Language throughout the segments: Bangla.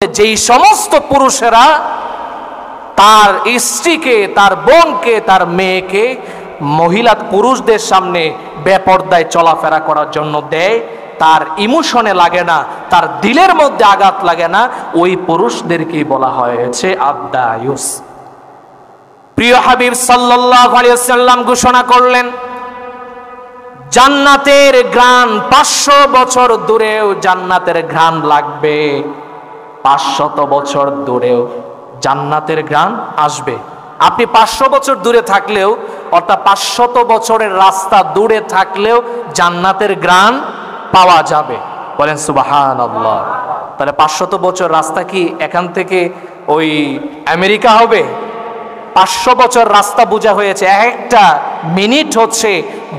যেই সমস্ত পুরুষেরা তার স্ত্রীকে, তার বোনকে, তার মেয়েকে মহিলা পুরুষদের সামনে বেপরদায় চলাফেরা করার জন্য দেয়, তার ইমোশনে লাগে না, তার দিলের মধ্যে আঘাত লাগে না, ওই পুরুষদেরকেই বলা হয়েছে আদ-দায়ুস। প্রিয় হাবিব সাল্লাল্লাহু আলাইহি ওয়াসাল্লাম ঘোষণা করলেন, জান্নাতের ঘ্রাণ 500 বছর দূরেও জান্নাতের ঘ্রাণ লাগবে, 500 বছর দূরেও জান্নাতের ঘ্রাণ আসবে। আপনি 500 বছর দূরে থাকলেও, অর্থাৎ 500 বছরের রাস্তা দূরে থাকলেও জান্নাতের ঘ্রাণ পাওয়া যাবে। বলেন সুবহানাল্লাহ। তাহলে 500 বছর রাস্তা কি এখান থেকে ওই আমেরিকা হবে? 500 বছর রাস্তা বোঝা হয়েছে, একটা মিনিট হচ্ছে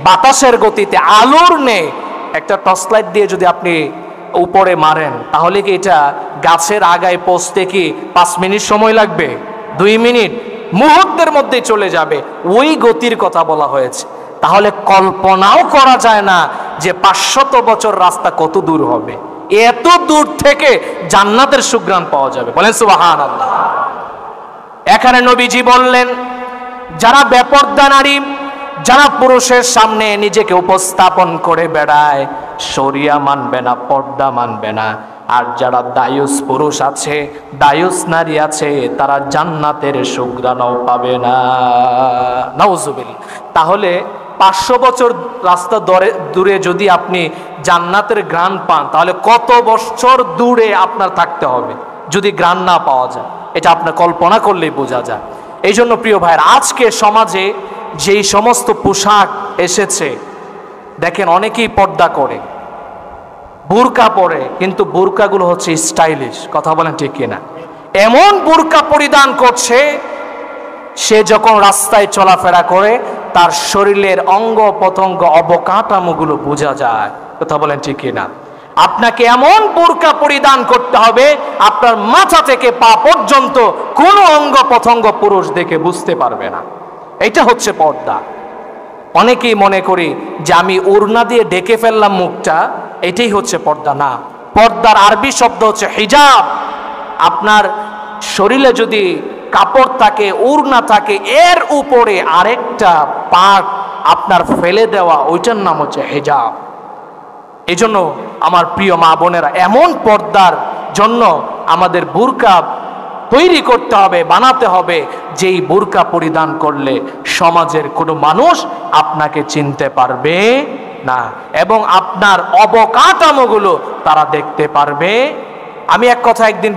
বাতাসের গতিতে আলোর নে একটা টর্চ লাইট দিয়ে যদি আপনি উপরে মারেন, তাহলে কি এটা গাছের আগায় পৌঁছতে কি 5 মিনিট সময় লাগবে? 2 মিনিট, মুহূর্তের মধ্যে চলে যাবে। ওই গতির কথা বলা হয়েছে। তাহলে কল্পনাও করা যায় না যে 500 বছর রাস্তা কত দূর হবে। এত দূর থেকে জান্নাতের সুঘ্রাণ পাওয়া যাবে। বলেন সুবহানাল্লাহ। এখানে নবীজি বললেন, যারা বেপরদা নারী, যারা পুরুষের সামনে নিজেকে উপস্থাপন করে বেড়ায়, শরিয়া মানবে না, পর্দা মানবে না, আর যারা দায়ুস পুরুষ আছে, দায়ুস নারী আছে, তারা জান্নাতের সুঘ্রাণও পাবে না। নাউজুবিল্লাহ। তাহলে 500 বছর রাস্তা দূরে যদি আপনি জান্নাতের ঘ্রাণ পান, তাহলে কত বছর দূরে আপনার থাকতে হবে যদি ঘ্রাণ না পাওয়া যায়? এটা আপনার কল্পনা করলেই বোঝা যায়। এই জন্য প্রিয় ভাইয়ের, আজকে সমাজে যেই সমস্ত পোশাক এসেছে, দেখেন অনেকেই পর্দা করে, বুরকা পরে, কিন্তু বুরকাগুলো হচ্ছে স্টাইলিশ। কথা বলেন ঠিক কিনা? এমন বুরকা পরিধান করছে, সে যখন রাস্তায় চলাফেরা করে তার শরীরের অঙ্গ প্রত্যঙ্গ অবকাঠামোগুলো বোঝা যায়। কথা বলেন ঠিক কিনা? আপনাকে এমন বুরকা পরিধান করতে হবে, আপনার মাথা থেকে পা পর্যন্ত কোনো অঙ্গ প্রত্যঙ্গ পুরুষ দেখে বুঝতে পারবে না। এটা হচ্ছে পর্দা। অনেকেই মনে করি যে আমি ওড়না দিয়ে ঢেকে ফেললাম মুখটা, এটাই হচ্ছে পর্দা। না, পর্দার আরবি শব্দ হচ্ছে হিজাব। আপনার শরীরে যদি কাপড় থাকে, ওড়না থাকে, এর উপরে আরেকটা পার্ট আপনার ফেলে দেওয়া, ওইটার নাম হচ্ছে হিজাব। এই জন্য আমার প্রিয় মা বোনেরা, এমন পর্দার জন্য আমাদের বুরকা তৈরি করতে হবে, বানাতে হবে, যেই বুরকা পরিধান করলে সমাজের কোনো মানুষ আপনাকে চিনতে পারবে না এবং আপনার অবকাঠামোগুলো তারা দেখতে পারবে। আমি এক কথা একদিন